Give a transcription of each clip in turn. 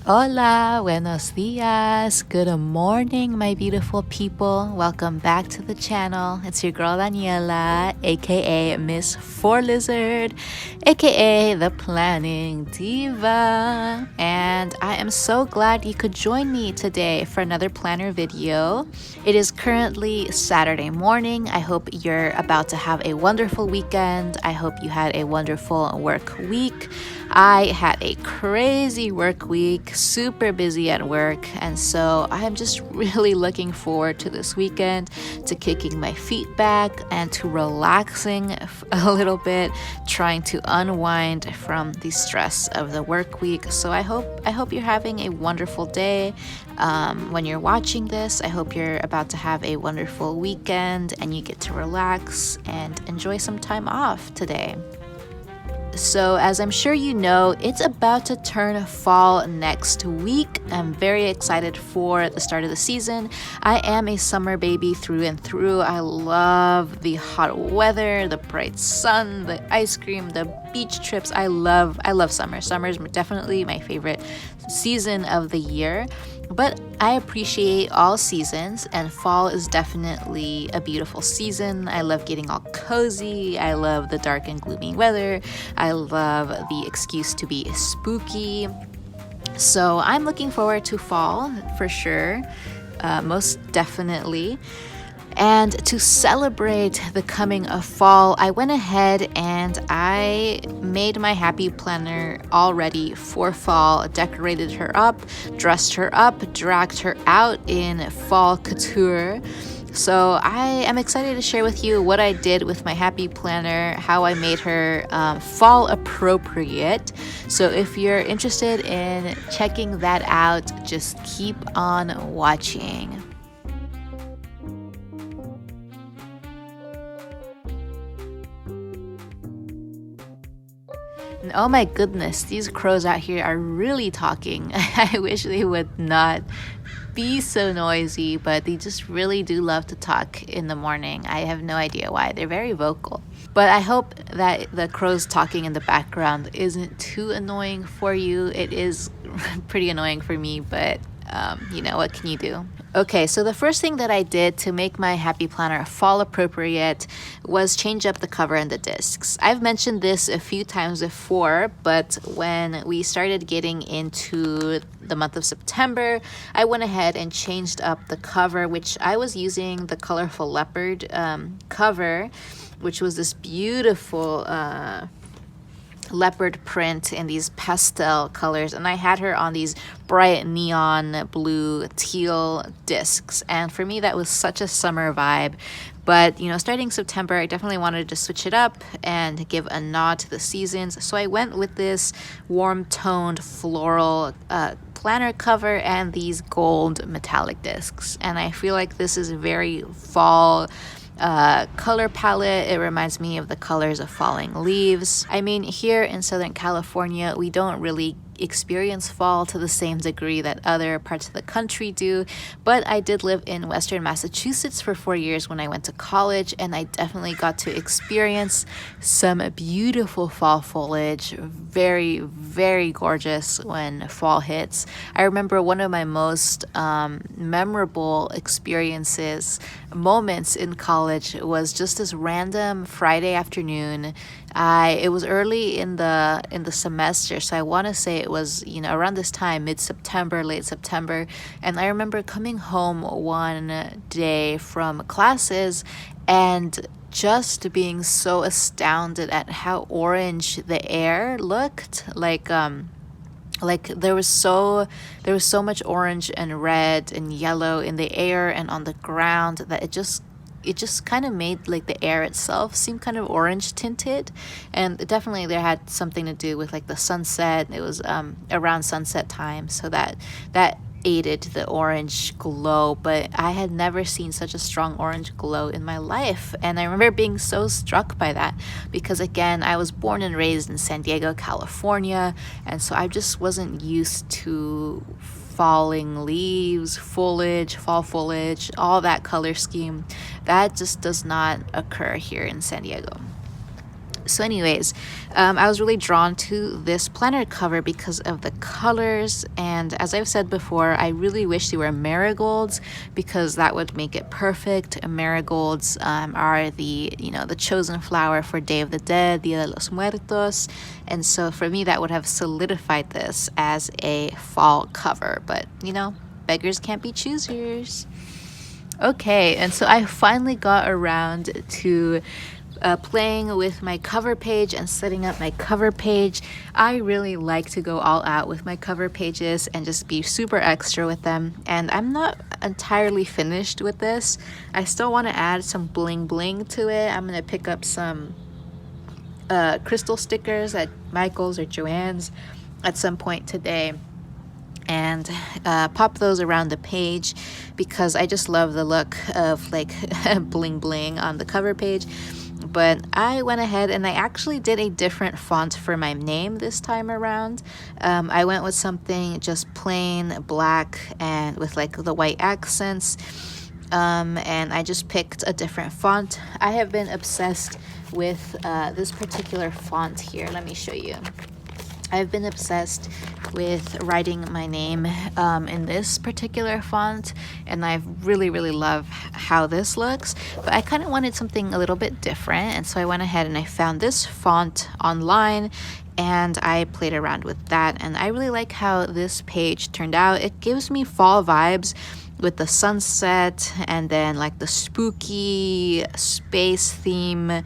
Hola, buenos dias, good morning, my beautiful people. Welcome back to the channel. It's your girl Daniela, aka Miss Four Lizard, aka the Planning Diva. And I am so glad you could join me today for another planner video. It is currently Saturday morning. I hope you're about to have a wonderful weekend. I hope you had a wonderful work week. I had a crazy work week, super busy at work, and so I'm just really looking forward to this weekend, to kicking my feet back and to relaxing a little bit, trying to unwind from the stress of the work week. So I hope you're having a wonderful day. When you're watching this, I hope you're about to have a wonderful weekend and you get to relax and enjoy some time off today. So, as I'm sure you know, it's about to turn fall next week. I'm very excited for the start of the season. I am a summer baby through and through. I love the hot weather, the bright sun, the ice cream, the beach trips. I love summer. Summer is definitely my favorite season of the year. But I appreciate all seasons, and fall is definitely a beautiful season. I love getting all cozy. I love the dark and gloomy weather. I love the excuse to be spooky. So I'm looking forward to fall for sure, most definitely. And to celebrate the coming of fall, I went ahead and I made my happy planner all ready for fall, decorated her up, dressed her up, dragged her out in fall couture. So I am excited to share with you what I did with my happy planner, how I made her fall appropriate. So if you're interested in checking that out, just keep on watching. And oh my goodness, these crows out here are really talking. I wish they would not be so noisy, but they just really do love to talk in the morning. I have no idea why. They're very vocal. But I hope that the crows talking in the background isn't too annoying for you. It is pretty annoying for me, but what can you do? Okay, so the first thing that I did to make my happy planner fall appropriate was change up the cover and the discs. I've mentioned this a few times before, but when we started getting into the month of September, I went ahead and changed up the cover, which I was using the colorful leopard cover, which was this beautiful leopard print in these pastel colors, and I had her on these bright neon blue teal discs, and for me that was such a summer vibe. But starting September, I definitely wanted to switch it up and give a nod to the seasons, so I went with this warm toned floral planner cover and these gold metallic discs, and I feel like this is very fall color palette. It reminds me of the colors of falling leaves. I mean, here in Southern California, we don't really experience fall to the same degree that other parts of the country do, but I did live in Western Massachusetts for 4 years when I went to college, and I definitely got to experience some beautiful fall foliage. Very, very gorgeous when fall hits. I remember one of my most memorable moments in college was just this random Friday afternoon. It was early in the semester, so I want to say it was around this time, mid-September, late September, and I remember coming home one day from classes and just being so astounded at how orange the air looked. Like there was so much orange and red and yellow in the air and on the ground that it just kind of made like the air itself seem kind of orange tinted. And definitely there had something to do with like the sunset. It was around sunset time, so that aided the orange glow. But I had never seen such a strong orange glow in my life, and I remember being so struck by that because, again, I was born and raised in San Diego, California, and so I just wasn't used to falling leaves, foliage, fall foliage, all that color scheme. That just does not occur here in San Diego. So anyways, I was really drawn to this planner cover because of the colors, and as I've said before, I really wish they were marigolds because that would make it perfect. Marigolds are the chosen flower for Day of the Dead, Dia de los Muertos, and so for me that would have solidified this as a fall cover, but beggars can't be choosers. Okay, and so I finally got around to playing with my cover page and setting up my cover page. I really like to go all out with my cover pages and just be super extra with them, and I'm not entirely finished with this. I still want to add some bling bling to it. I'm gonna pick up some crystal stickers at Michael's or Joann's at some point today and pop those around the page because I just love the look of like bling bling on the cover page. But I went ahead and I actually did a different font for my name this time around. I went with something just plain black and with like the white accents, and I just picked a different font. I have been obsessed with this particular font here. Let me show you. I've been obsessed with writing my name in this particular font, and I really love how this looks, but I kind of wanted something a little bit different, and so I went ahead and I found this font online and I played around with that, and I really like how this page turned out. It gives me fall vibes with the sunset and then like the spooky space theme.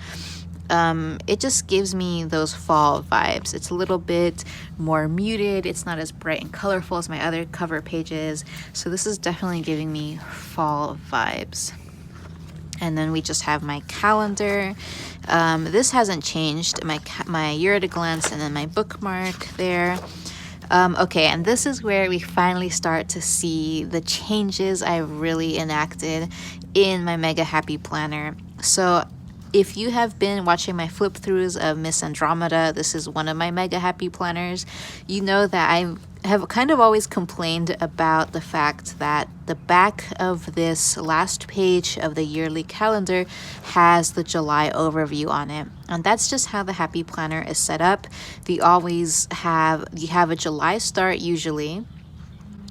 It just gives me those fall vibes. It's a little bit more muted. It's not as bright and colorful as my other cover pages. So this is definitely giving me fall vibes. And then we just have my calendar. This hasn't changed. My year at a glance and then my bookmark there. Okay, and this is where we finally start to see the changes I've really enacted in my Mega Happy Planner. So if you have been watching my flip throughs of Miss Andromeda, this is one of my Mega Happy Planners, you know that I have kind of always complained about the fact that the back of this last page of the yearly calendar has the July overview on it. And that's just how the Happy Planner is set up. You have a July start usually.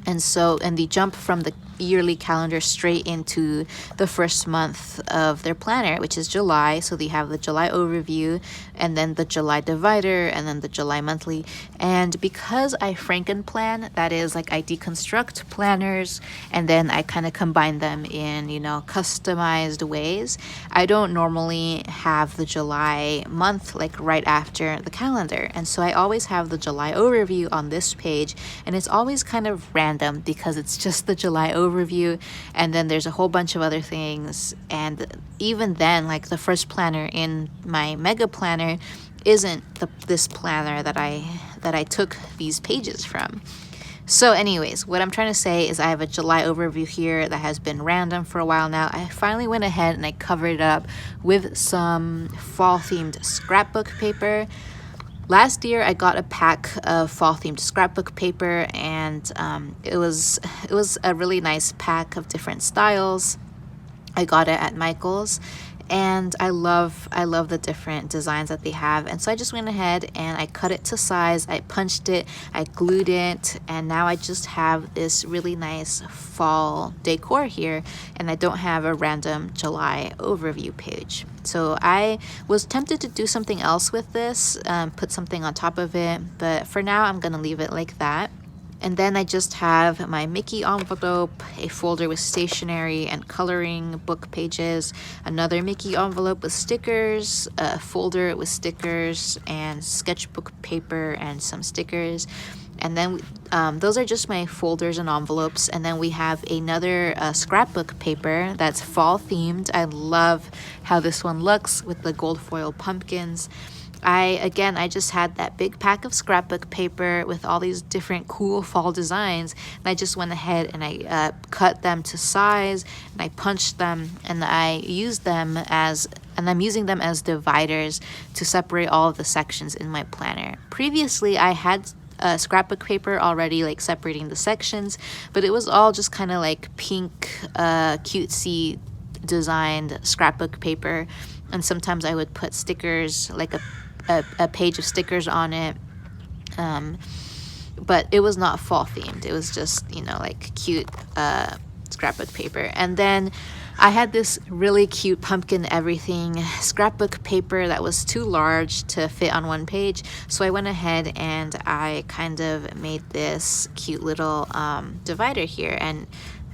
And they jump from the yearly calendar straight into the first month of their planner, which is July. So they have the July overview and then the July divider and then the July monthly. And because I Frankenplan, that is like I deconstruct planners and then I kind of combine them in, customized ways, I don't normally have the July month like right after the calendar. And so I always have the July overview on this page, and it's always kind of random because it's just the July overview and then there's a whole bunch of other things, and even then like the first planner in my mega planner isn't this planner that I took these pages from. So anyways, what I'm trying to say is I have a July overview here that has been random for a while now. I finally went ahead and I covered it up with some fall themed scrapbook paper. Last year I got a pack of fall themed scrapbook paper, and it was a really nice pack of different styles. I got it at Michael's, and I love the different designs that they have. And so I just went ahead and I cut it to size, I punched it, I glued it, and now I just have this really nice fall decor here, and I don't have a random July overview page. So I was tempted to do something else with this, put something on top of it, but for now I'm gonna leave it like that. And then I just have my Mickey envelope, a folder with stationery and coloring book pages, another Mickey envelope with stickers, a folder with stickers and sketchbook paper and some stickers. And then those are just my folders and envelopes. And then we have another scrapbook paper that's fall themed. I love how this one looks with the gold foil pumpkins. I just had that big pack of scrapbook paper with all these different cool fall designs, and I just went ahead and I cut them to size and I punched them, and I'm using them as dividers to separate all of the sections in my planner. Previously I had scrapbook paper already like separating the sections, but it was all just kind of like pink cutesy designed scrapbook paper And sometimes I would put stickers, like a page of stickers on it. But it was not fall themed. It was just, you know, like cute scrapbook paper. And then I had this really cute pumpkin everything scrapbook paper that was too large to fit on one page. So I went ahead and I kind of made this cute little divider here. And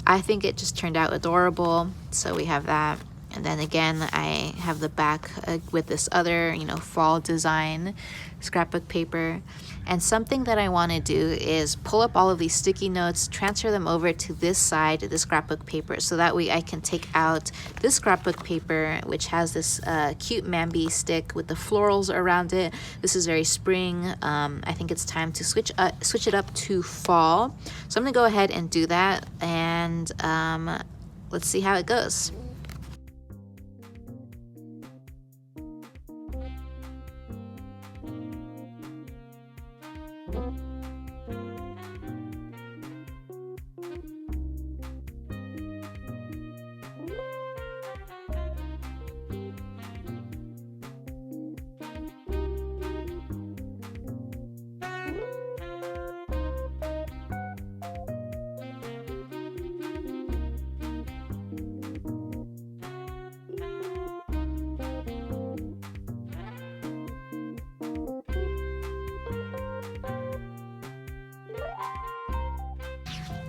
I think it just turned out adorable. So we have that. And then again, I have the back with this other, you know, fall design scrapbook paper. And something that I want to do is pull up all of these sticky notes, transfer them over to this side, the scrapbook paper, so that way I can take out this scrapbook paper, which has this cute Mambi stick with the florals around it. This is very spring. I think it's time to switch it up to fall. So I'm gonna go ahead and do that, and let's see how it goes.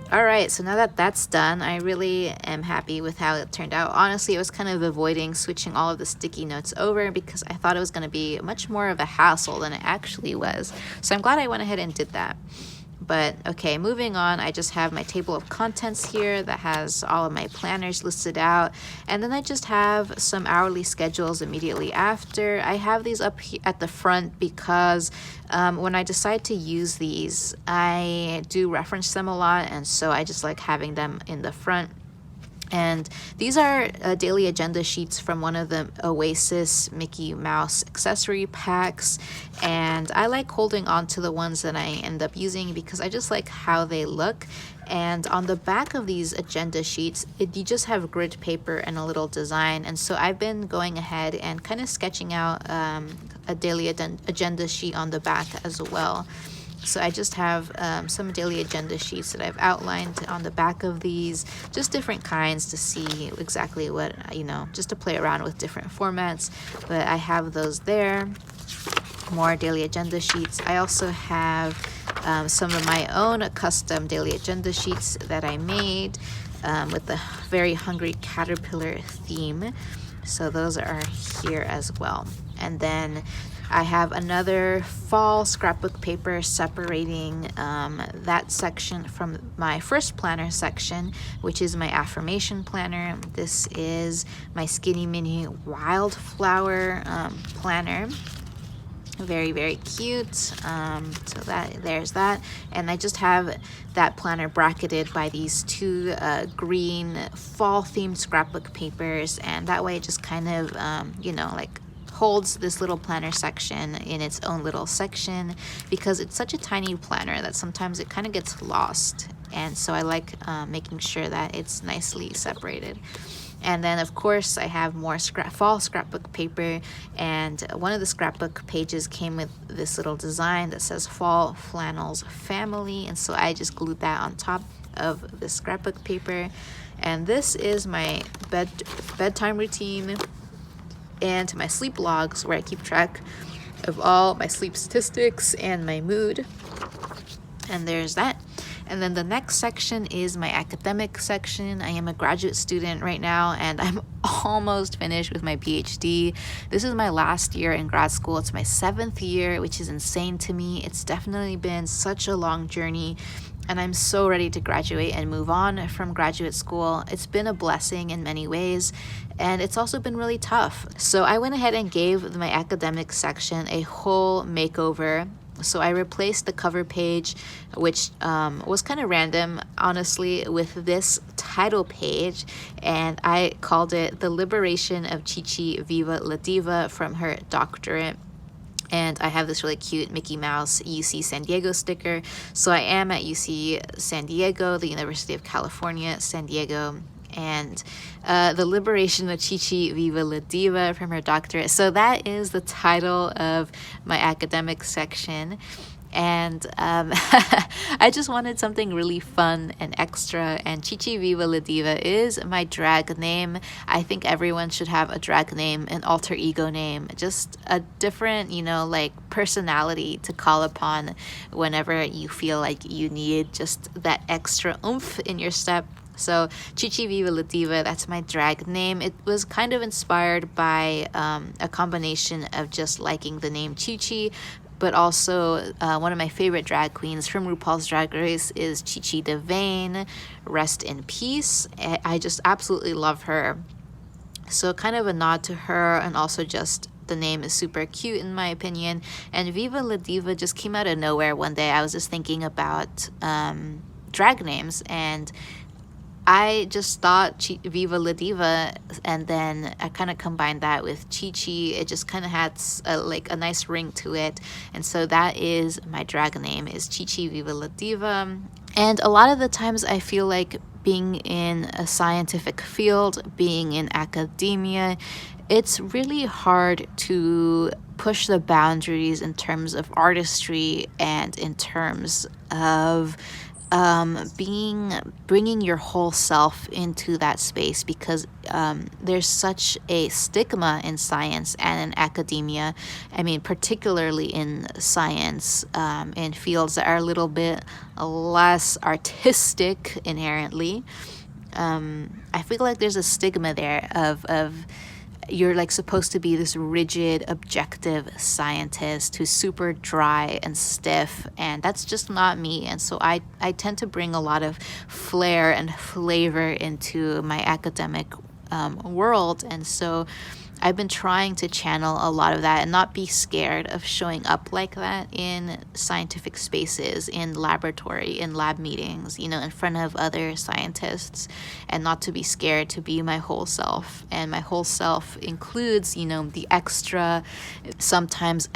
All right, so now that that's done, I really am happy with how it turned out. Honestly, I was kind of avoiding switching all of the sticky notes over because I thought it was going to be much more of a hassle than it actually was. So I'm glad I went ahead and did that. But okay, moving on, I just have my table of contents here that has all of my planners listed out. And then I just have some hourly schedules immediately after. I have these up at the front because when I decide to use these, I do reference them a lot. And so I just like having them in the front. And these are daily agenda sheets from one of the Oasis Mickey Mouse accessory packs. And I like holding on to the ones that I end up using because I just like how they look. And on the back of these agenda sheets, you just have grid paper and a little design. And so I've been going ahead and kind of sketching out a daily agenda sheet on the back as well. So I just have some daily agenda sheets that I've outlined on the back of these, just different kinds to see exactly what, you know, just to play around with different formats. But I have those there, more daily agenda sheets. I also have some of my own custom daily agenda sheets that I made with the very hungry caterpillar theme. So those are here as well. And then I have another fall scrapbook paper separating that section from my first planner section, which is my affirmation planner. This is my Skinny Mini Wildflower planner. Very, very cute. So there's that. And I just have that planner bracketed by these two green fall themed scrapbook papers. And that way it just kind of, you know, like holds this little planner section in its own little section because it's such a tiny planner that sometimes it kind of gets lost. And so I like making sure that it's nicely separated. And then of course I have more fall scrapbook paper, and one of the scrapbook pages came with this little design that says Fall Flannels Family, and so I just glued that on top of the scrapbook paper. And this is my bedtime routine and my sleep logs, where I keep track of all my sleep statistics and my mood. And there's that. And then the next section is my academic section. I am a graduate student right now, and I'm almost finished with my PhD. This is my last year in grad school. It's my 7th year, which is insane to me. It's definitely been such a long journey, and I'm so ready to graduate and move on from graduate school. It's been a blessing in many ways, and it's also been really tough. So I went ahead and gave my academic section a whole makeover. So I replaced the cover page, which was kind of random, honestly, with this title page, and I called it The Liberation of Chi-Chi Viva La Diva from her doctorate. And I have this really cute Mickey Mouse UC San Diego sticker. So I am at UC San Diego, the University of California, San Diego. and The Liberation of Chichi Viva la Diva from her doctorate. So that is the title of my academic section. And I just wanted something really fun and extra, and Chichi Viva la Diva is my drag name. I think everyone should have a drag name, an alter ego name, just a different, you know, like personality to call upon whenever you feel like you need just that extra oomph in your step. So Chichi Viva la Diva, that's my drag name. It was kind of inspired by a combination of just liking the name Chichi, but also one of my favorite drag queens from RuPaul's Drag Race is Chichi DeVayne. Rest in peace. I just absolutely love her. So kind of a nod to her, and also just the name is super cute in my opinion. And Viva la Diva just came out of nowhere one day. I was just thinking about drag names, and I just thought Viva la Diva, and then I kind of combined that with Chichi. It just kind of had like a nice ring to it, and so that is my drag name, is Chichi Viva la Diva. And a lot of the times I feel like being in a scientific field, being in academia, it's really hard to push the boundaries in terms of artistry and in terms of bringing your whole self into that space, because there's such a stigma in science and in academia. I mean, particularly in science, in fields that are a little bit less artistic inherently. I feel like there's a stigma there of you're like supposed to be this rigid, objective scientist who's super dry and stiff, and that's just not me. And so I tend to bring a lot of flair and flavor into my academic world, and so I've been trying to channel a lot of that and not be scared of showing up like that in scientific spaces, in laboratory, in lab meetings, you know, in front of other scientists, and not to be scared to be my whole self. And my whole self includes, you know, the extra, sometimes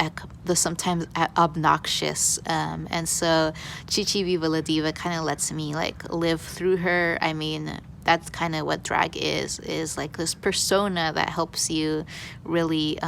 obnoxious. And so Chichi Viva la Diva kind of lets me like live through her. I mean, that's kind of what drag is like this persona that helps you really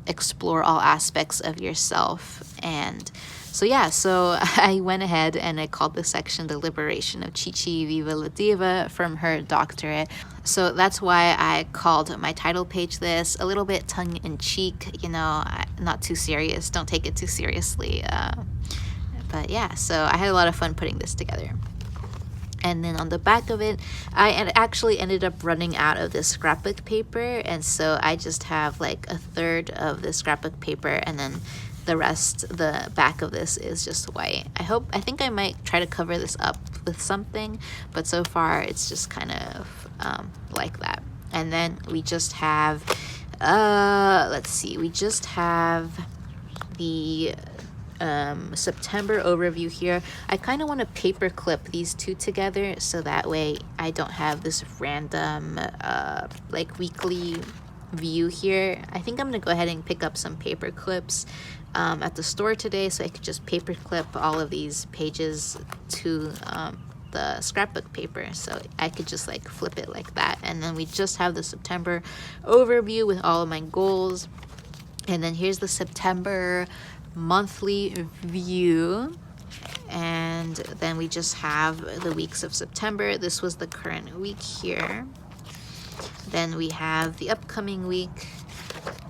explore all aspects of yourself. And so yeah, so I went ahead and I called this section The Liberation of Chichi Viva la Diva from her doctorate. So that's why I called my title page this, a little bit tongue-in-cheek, you know, not too serious, don't take it too seriously. But yeah, so I had a lot of fun putting this together. And then on the back of it, I actually ended up running out of this scrapbook paper, and so I just have like a third of the scrapbook paper, and then the rest, the back of this is just white. I think I might try to cover this up with something, but so far it's just kind of like that. And then we just have, let's see, we just have the September overview here. I kind of want to paper clip these two together, so that way I don't have this random like weekly view here. I think I'm gonna go ahead and pick up some paper clips at the store today, so I could just paper clip all of these pages to the scrapbook paper, so I could just like flip it like that. And then we just have the September overview with all of my goals. And then here's the September monthly view, and then we just have the weeks of September. This was the current week here. Then we have the upcoming week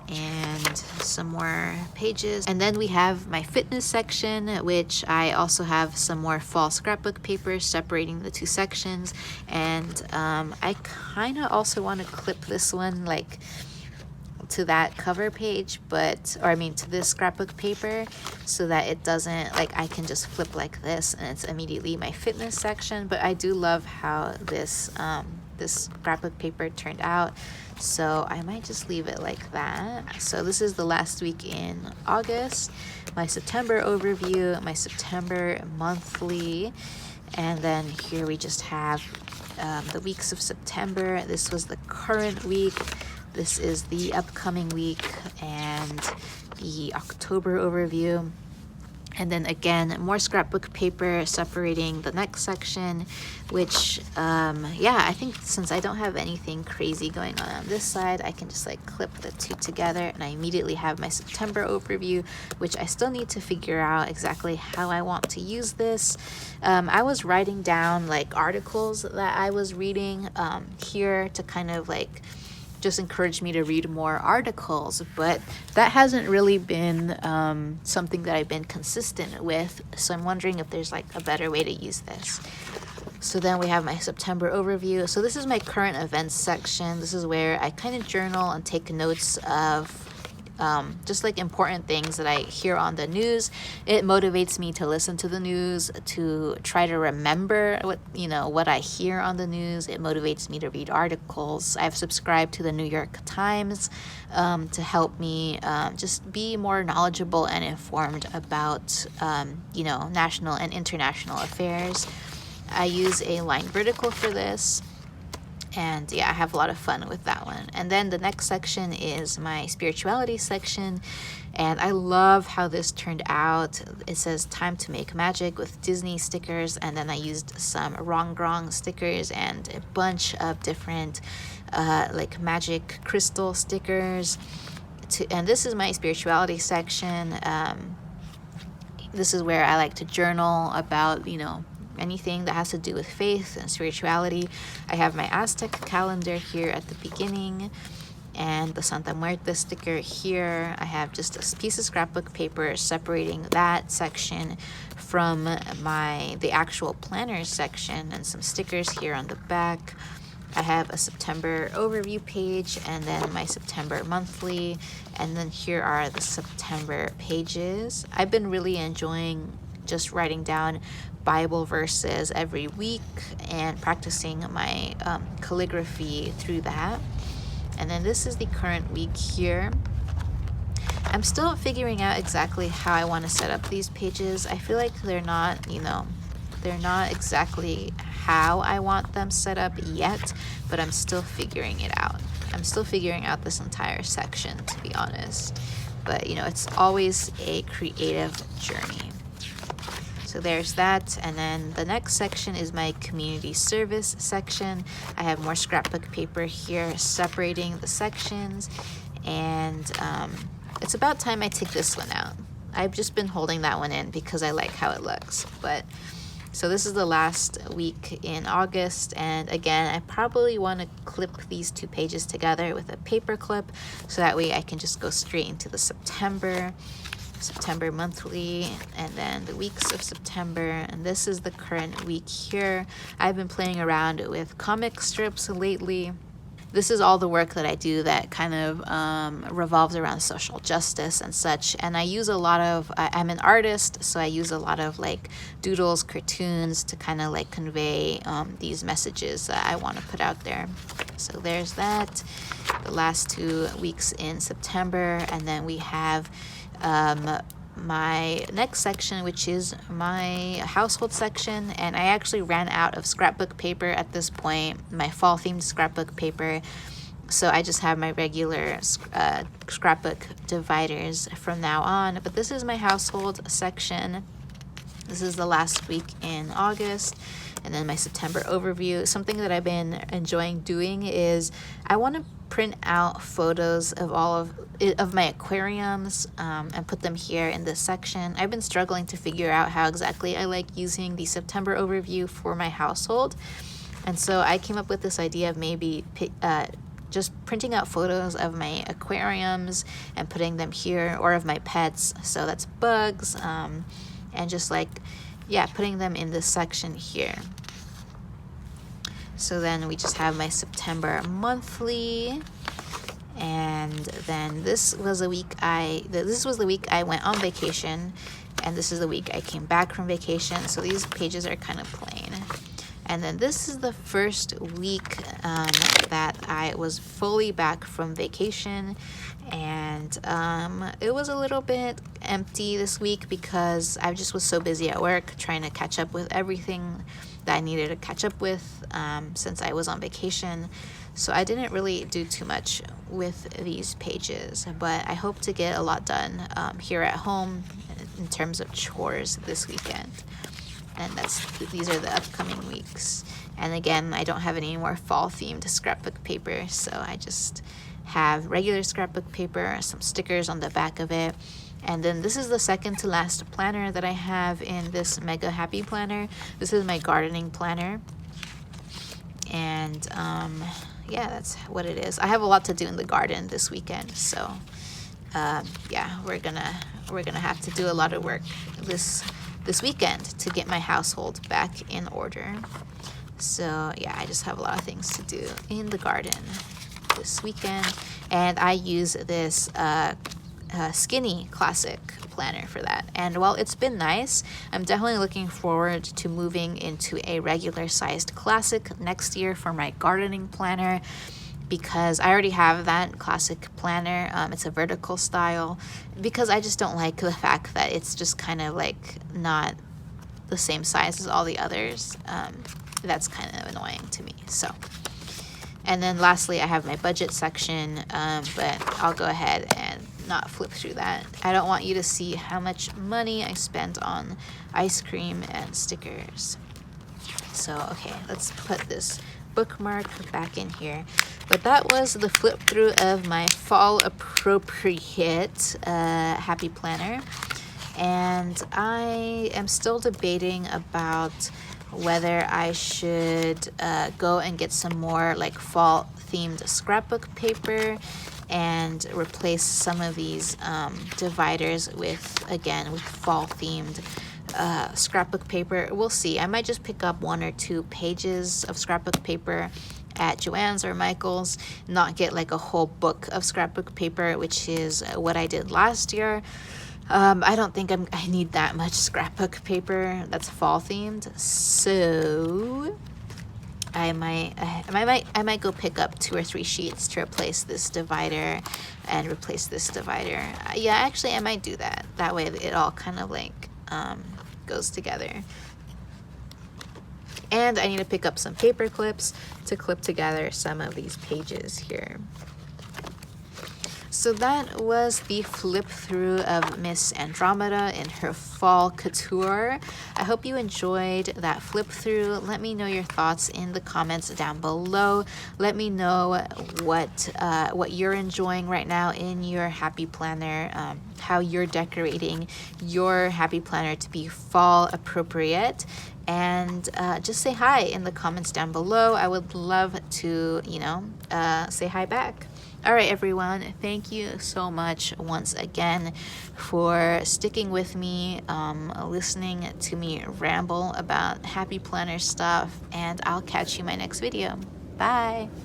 and some more pages, and then we have my fitness section, which I also have some more fall scrapbook papers separating the two sections. And I kind of also want to clip this one like to that cover page, but, or I mean to this scrapbook paper, so that it doesn't, like, I can just flip like this and it's immediately my fitness section. But I do love how this this scrapbook paper turned out, so I might just leave it like that. So this is the last week in August, my September overview, my September monthly, and then here we just have the weeks of September. This was the current week. This is the upcoming week and the October overview. And then again, more scrapbook paper separating the next section, which, yeah, I think since I don't have anything crazy going on this side, I can just like clip the two together, and I immediately have my September overview, which I still need to figure out exactly how I want to use this. I was writing down like articles that I was reading here to kind of like just encouraged me to read more articles, but that hasn't really been something that I've been consistent with. So I'm wondering if there's like a better way to use this. So then we have my September overview. So this is my current events section. This is where I kind of journal and take notes of just like important things that I hear on the news. It motivates me to listen to the news, to try to remember what I hear on the news. It motivates me to read articles. I've subscribed to the New York Times to help me just be more knowledgeable and informed about national and international affairs. I use a line vertical for this. And yeah, I have a lot of fun with that one. And then the next section is my spirituality section. And I love how this turned out. It says time to make magic with Disney stickers. And then I used some Rongrong stickers and a bunch of different like magic crystal stickers. And this is my spirituality section. This is where I like to journal about, anything that has to do with faith and spirituality. I have my Aztec calendar here at the beginning, and the Santa Muerte sticker here. I have just a piece of scrapbook paper separating that section from the actual planners section, and some stickers here on the back. I have a September overview page, and then my September monthly, and then here are the September pages. I've been really enjoying just writing down Bible verses every week and practicing my calligraphy through that. And then this is the current week here. I'm still figuring out exactly how I want to set up these pages. I feel like they're not exactly how I want them set up yet, but I'm still figuring it out. I'm still figuring out this entire section, to be honest. But it's always a creative journey. So there's that. And then the next section is my community service section. I have more scrapbook paper here separating the sections. And it's about time I take this one out. I've just been holding that one in because I like how it looks. So this is the last week in August. And again, I probably want to clip these two pages together with a paper clip, so that way I can just go straight into the September monthly, and then the weeks of September. And this is the current week here. I've been playing around with comic strips lately. This is all the work that I do that kind of revolves around social justice and such. And I use a lot of, I'm an artist, so I use a lot of like doodles, cartoons to kind of like convey these messages that I want to put out there. So there's that, the last 2 weeks in September. And then we have my next section, which is my household section. And I actually ran out of scrapbook paper at this point, my fall themed scrapbook paper. So I just have my regular scrapbook dividers from now on. But this is my household section. This is the last week in August. And then my September overview. Something that I've been enjoying doing is I want to print out photos of all of my aquariums and put them here in this section. I've been struggling to figure out how exactly I like using the September overview for my household. And so I came up with this idea of maybe just printing out photos of my aquariums and putting them here, or of my pets. So that's bugs, and just like, yeah, putting them in this section here. So then we just have my September monthly, and then this was the week I went on vacation, and this is the week I came back from vacation. So these pages are kind of plain. And then this is the first week that I was fully back from vacation, and it was a little bit empty this week because I just was so busy at work trying to catch up with everything that I needed to catch up with since I was on vacation. So I didn't really do too much with these pages, but I hope to get a lot done here at home in terms of chores this weekend. And these are the upcoming weeks. And again, I don't have any more fall themed scrapbook paper, so I just have regular scrapbook paper, some stickers on the back of it. And then this is the second to last planner that I have in this mega happy planner. This is my gardening planner. And yeah, that's what it is. I have a lot to do in the garden this weekend, so yeah, we're gonna have to do a lot of work this weekend to get my household back in order. So yeah, I just have a lot of things to do in the garden this weekend, and I use this skinny classic planner for that. And while it's been nice, I'm definitely looking forward to moving into a regular sized classic next year for my gardening planner, because I already have that classic planner. It's a vertical style, because I just don't like the fact that it's just kind of like not the same size as all the others. That's kind of annoying to me. So, and then lastly, I have my budget section, but I'll go ahead and not flip through that. I don't want you to see how much money I spent on ice cream and stickers. So, okay, let's put this bookmark back in here. But that was the flip through of my fall appropriate happy planner. And I am still debating about whether I should go and get some more like fall themed scrapbook paper and replace some of these dividers with fall themed scrapbook paper. We'll see. I might just pick up 1 or 2 pages of scrapbook paper at Joann's or Michael's, not get like a whole book of scrapbook paper, which is what I did last year. I don't think I need that much scrapbook paper that's fall themed, so I might go pick up 2 or 3 sheets to replace this divider and replace this divider. Yeah, actually I might do that. That way it all kind of like goes together. And I need to pick up some paper clips to clip together some of these pages here. So that was the flip through of Miss Andromeda in her fall couture. I hope you enjoyed that flip through. Let me know your thoughts in the comments down below. Let me know what you're enjoying right now in your happy planner, how you're decorating your happy planner to be fall appropriate. And just say hi in the comments down below. I would love to, say hi back. All right, everyone, thank you so much once again for sticking with me, listening to me ramble about happy planner stuff, and I'll catch you in my next video. Bye.